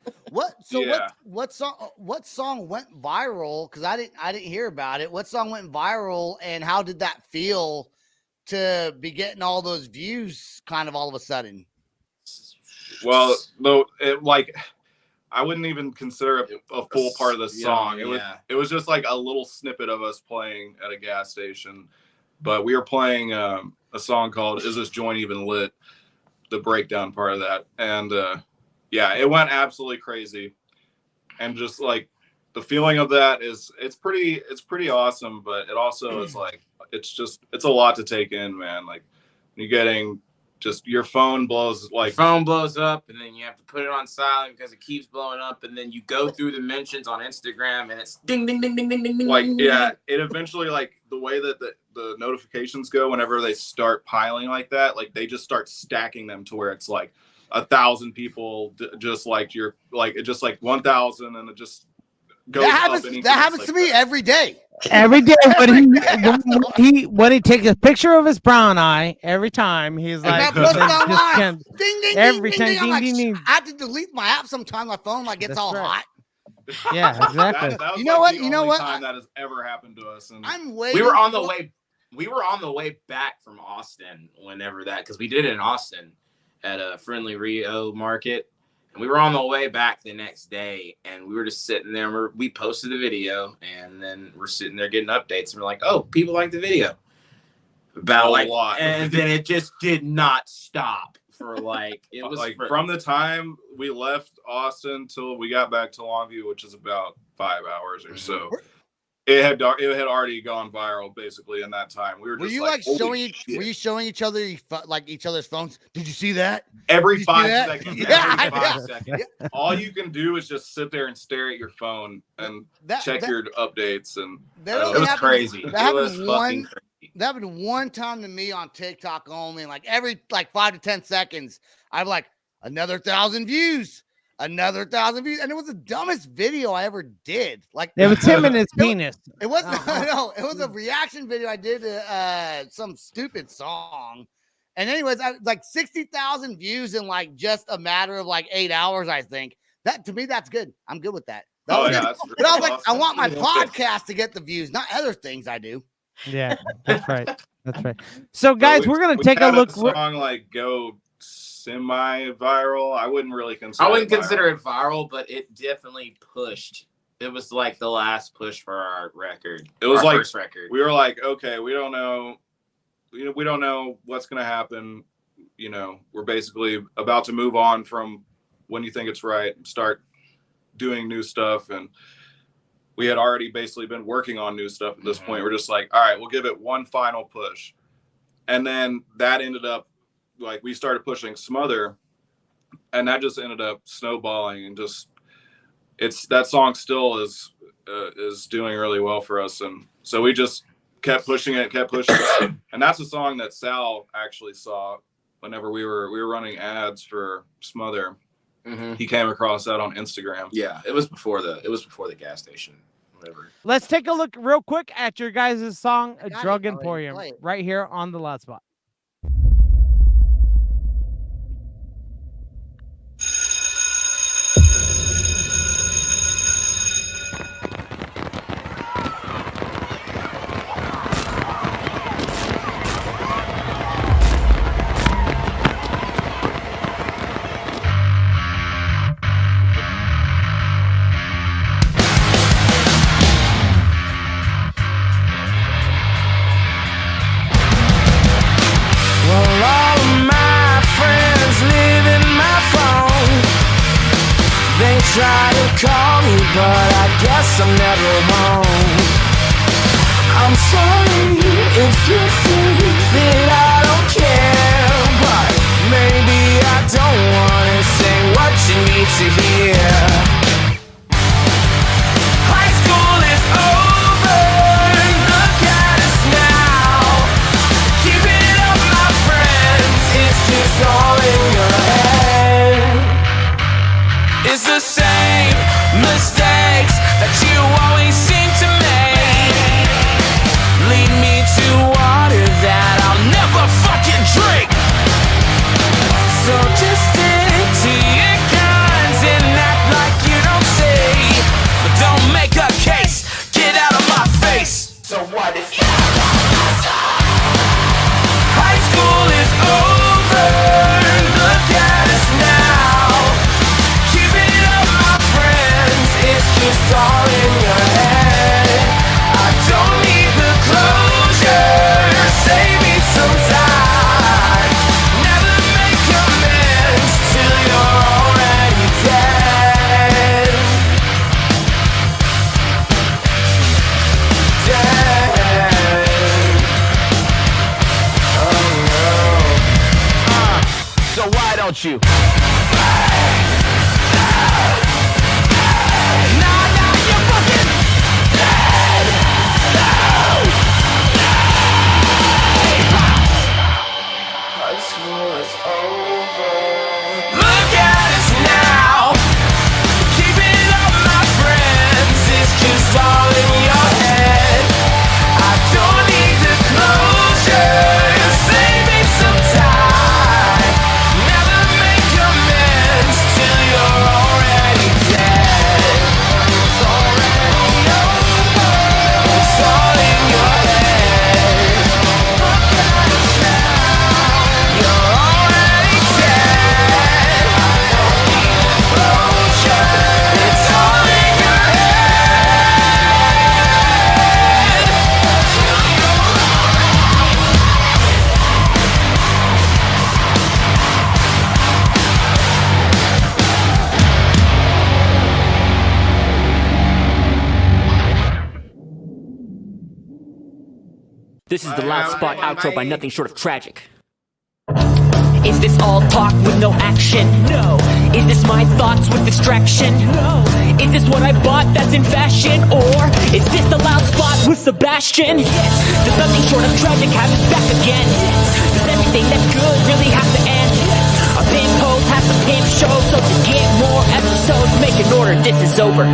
C: What song went viral? Because I didn't hear about it. What song went viral, and how did that feel to be getting all those views kind of all of a sudden?
H: Well, I wouldn't even consider it a full part of the song. It was just like a little snippet of us playing at a gas station. But we were playing a song called "Is This Joint Even Lit?" The breakdown part of that, and yeah, it went absolutely crazy. And just like the feeling of that it's pretty awesome. But it also is like it's a lot to take in, man. Like you're getting just your phone blows
A: up, and then you have to put it on silent because it keeps blowing up, and then you go through the mentions on Instagram, and it's ding ding ding ding ding ding ding.
H: Like yeah, it eventually, like the way that the notifications go whenever they start piling like that, like they just start stacking them to where it's like 1,000 people just like you're like it just like 1,000, and it just goes
C: that happens to me every day.
D: Every day when he takes a picture of his brown eye, every time he's like,
C: ding,
D: every
C: ding,
D: time,
C: ding,
D: ding.
C: I have to delete my app sometime. My phone gets all hot.
D: Yeah, exactly.
H: That was
C: you know
H: like
C: what?
H: The only time that has ever happened to us. And
C: I'm waiting.
A: We were on the way back from Austin whenever that, because we did it in Austin at a Friendly Rio market. And we were on the way back the next day, and we were just sitting there. We posted the video, and then we're sitting there getting updates. And we're like, "Oh, people like the video." About
H: a lot,
A: and then it just did not stop for it was
H: like from the time we left Austin till we got back to Longview, which is about 5 hours or so. It had already gone viral basically in that time. We were just
C: were you showing each other each other's phones? Did you see that?
H: Every 5 seconds.
C: Yeah,
H: every 5 seconds. All you can do is just sit there and stare at your phone and check your updates, and
A: it was crazy.
C: That happened one time to me on TikTok only, and every 5 to 10 seconds, I'm like, another 1,000 views. Another 1,000 views, and it was the dumbest video I ever did.
D: It was him and his penis.
C: It wasn't. No, it was a reaction video I did to some stupid song. And anyways, I 60,000 views in just a matter of 8 hours. I think that to me that's good. I'm good with that. But I was like, I want my podcast to get the views, not other things I do.
D: Yeah, that's right. That's right. So guys, we're gonna take a look.
H: Song go semi-viral. I wouldn't really consider.
A: I wouldn't consider it viral, but it definitely pushed. It was like the last push for our record.
H: It was
A: our
H: like
A: first record.
H: We were like, okay, we don't know what's gonna happen. You know, we're basically about to move on from When You Think It's Right and start doing new stuff, and we had already basically been working on new stuff at this point. We're just like, all right, we'll give it one final push, and then that ended up like we started pushing Smother, and that just ended up snowballing, and just that song still is doing really well for us, and so we just kept pushing it, and that's a song that Sal actually saw whenever we were running ads for Smother. He came across that on Instagram.
A: Yeah, it was before the gas station. Whatever.
D: Let's take a look real quick at your guys' song, Drug
C: it.
D: Emporium,
C: Play it.
D: right here on the Loud Spot.
G: Well, all of my friends live in my phone. They try to call me, but I guess I'm never home. I'm sorry if you think that I don't care, but maybe I don't wanna say what you need to hear. High school is over, look at us now. Keep it up, my friends, it's just all in your head. It's the same mistakes that you always seem to make. Lead me to water that I'll never fucking drink. So just stick to your guns and act like you don't see. But don't make a case, get out of my face. So what if you high school is over, look at us now. Keep it up, my friends, it's just all in your head. I don't need the closure, save me some time. Never make amends till you're already dead. So why don't you? Nah, you're fucking dead. High school is over. Look at us now. Keep it up, my friends. It's just all in your head. I don't need the closure. Save me some time. Never make amends till you're already dead. It's already over. It's all in your head. Look at us now. You're already dead. I don't need the closure. It's all in your head. Till you're
I: This is the Loud Spot outro by nothing short of tragic. Is this all talk with no action? No. Is this my thoughts with distraction? No. Is this what I bought that's in fashion? Or is this the Loud Spot with Sebastian? Yes. Does nothing short of tragic have us back again? Yes. Does everything that's good really have to end? Yes. A pimp host has to pimp show, so to get more episodes, make an order, this is over.